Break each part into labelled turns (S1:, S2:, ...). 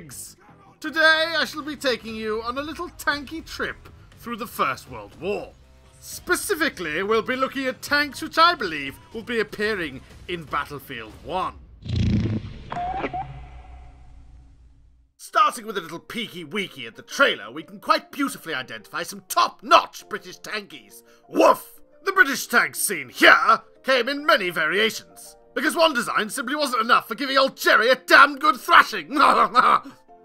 S1: pigs! Today I shall be taking you on a little tanky trip through the First World War. Specifically, we'll be looking at tanks which I believe will be appearing in Battlefield 1. Starting with a little peeky-weeky at the trailer, we can quite beautifully identify some top-notch British tankies. Woof! The British tanks seen here came in many variations, because one design simply wasn't enough for giving old Jerry a damn good thrashing.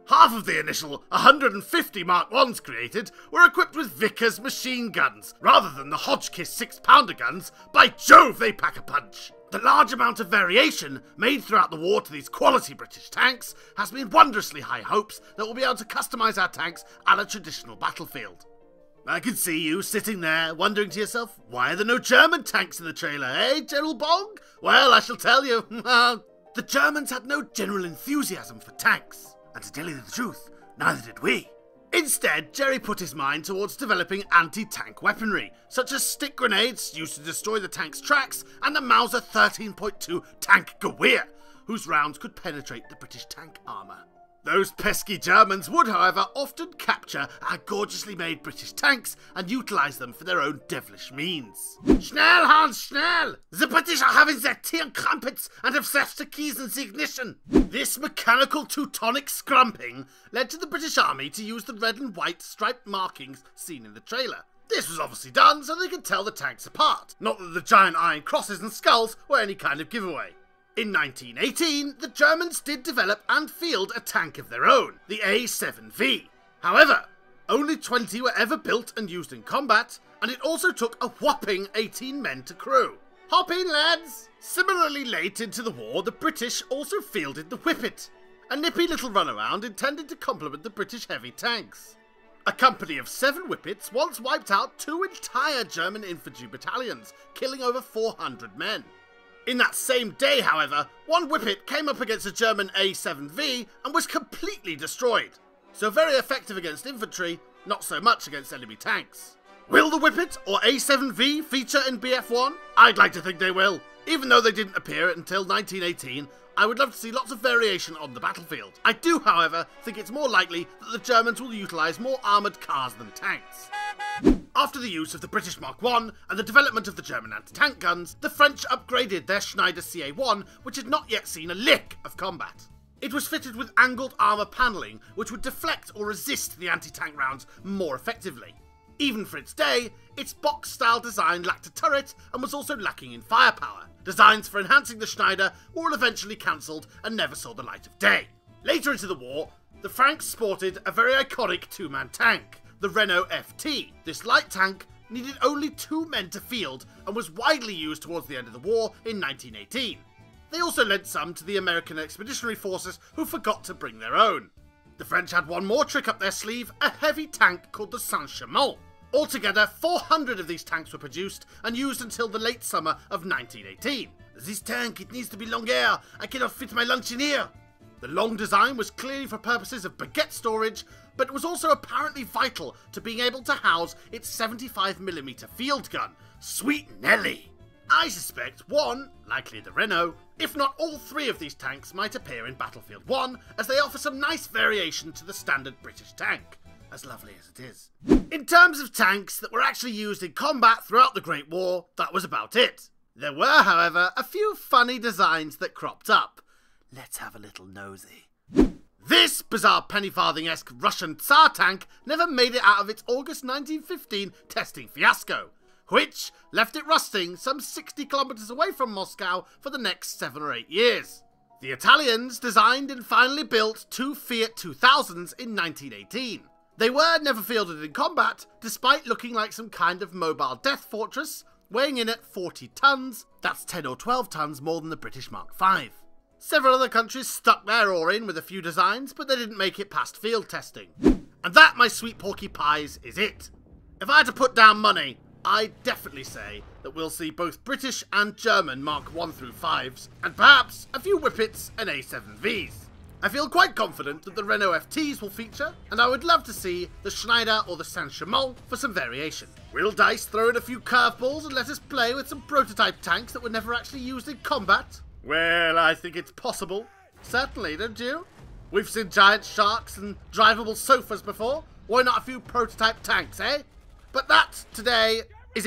S1: Half of the initial 150 Mark 1s created were equipped with Vickers machine guns, rather than the Hotchkiss 6-pounder guns. By Jove, they pack a punch! The large amount of variation made throughout the war to these quality British tanks has been wondrously high hopes that we'll be able to customise our tanks at a traditional battlefield. I can see you sitting there wondering to yourself, why are there no German tanks in the trailer, eh, General Bong? Well, I shall tell you. The Germans had no general enthusiasm for tanks, and to tell you the truth, neither did we. Instead, Jerry put his mind towards developing anti-tank weaponry, such as stick grenades used to destroy the tank's tracks, and the Mauser 13.2 tank Gewehr, whose rounds could penetrate the British tank armour. Those pesky Germans would, however, often capture our gorgeously made British tanks and utilise them for their own devilish means. Schnell, Hans, schnell! The British are having their tear crumpets and have theft the keys in the ignition. This mechanical Teutonic scrumping led to the British Army to use the red and white striped markings seen in the trailer. This was obviously done so they could tell the tanks apart, not that the giant iron crosses and skulls were any kind of giveaway. In 1918, the Germans did develop and field a tank of their own, the A7V. However, only 20 were ever built and used in combat, and it also took a whopping 18 men to crew. Hop in, lads! Similarly late into the war, the British also fielded the Whippet, a nippy little runaround intended to complement the British heavy tanks. A company of 7 Whippets once wiped out 2 entire German infantry battalions, killing over 400 men. In that same day, however, one Whippet came up against a German A7V and was completely destroyed. So very effective against infantry, not so much against enemy tanks. Will the Whippet or A7V feature in BF1? I'd like to think they will. Even though they didn't appear until 1918, I would love to see lots of variation on the battlefield. I do, however, think it's more likely that the Germans will utilise more armoured cars than tanks. After the use of the British Mark I and the development of the German anti-tank guns, the French upgraded their Schneider CA1, which had not yet seen a lick of combat. It was fitted with angled armour panelling, which would deflect or resist the anti-tank rounds more effectively. Even for its day, its box-style design lacked a turret and was also lacking in firepower. Designs for enhancing the Schneider were eventually cancelled and never saw the light of day. Later into the war, the Franks sported a very iconic 2-man tank, the Renault FT. This light tank needed only 2 men to field and was widely used towards the end of the war in 1918. They also lent some to the American Expeditionary Forces, who forgot to bring their own. The French had one more trick up their sleeve, a heavy tank called the Saint-Chamond. Altogether, 400 of these tanks were produced and used until the late summer of 1918. This tank, it needs to be longer. I cannot fit my lunch in here. The long design was clearly for purposes of baguette storage, but it was also apparently vital to being able to house its 75mm field gun. Sweet Nelly! I suspect one, likely the Renault, if not all 3 of these tanks might appear in Battlefield 1, as they offer some nice variation to the standard British tank, as lovely as it is. In terms of tanks that were actually used in combat throughout the Great War, that was about it. There were, however, a few funny designs that cropped up. Let's have a little nosy. This bizarre penny-farthing-esque Russian Tsar tank never made it out of its August 1915 testing fiasco, which left it rusting some 60 kilometers away from Moscow for the next 7 or 8 years. The Italians designed and finally built 2 Fiat 2000s in 1918. They were never fielded in combat, despite looking like some kind of mobile death fortress, weighing in at 40 tons, that's 10 or 12 tons more than the British Mark V. Several other countries stuck their oar in with a few designs, but they didn't make it past field testing. And that, my sweet porky pies, is it. If I had to put down money, I'd definitely say that we'll see both British and German Mark I through 5s, and perhaps a few Whippets and A7Vs. I feel quite confident that the Renault FTs will feature, and I would love to see the Schneider or the Saint-Chamond for some variation. Will DICE throw in a few curveballs and let us play with some prototype tanks that were never actually used in combat? Well, I think it's possible. Certainly, don't you? We've seen giant sharks and drivable sofas before. Why not a few prototype tanks, eh? But that, today,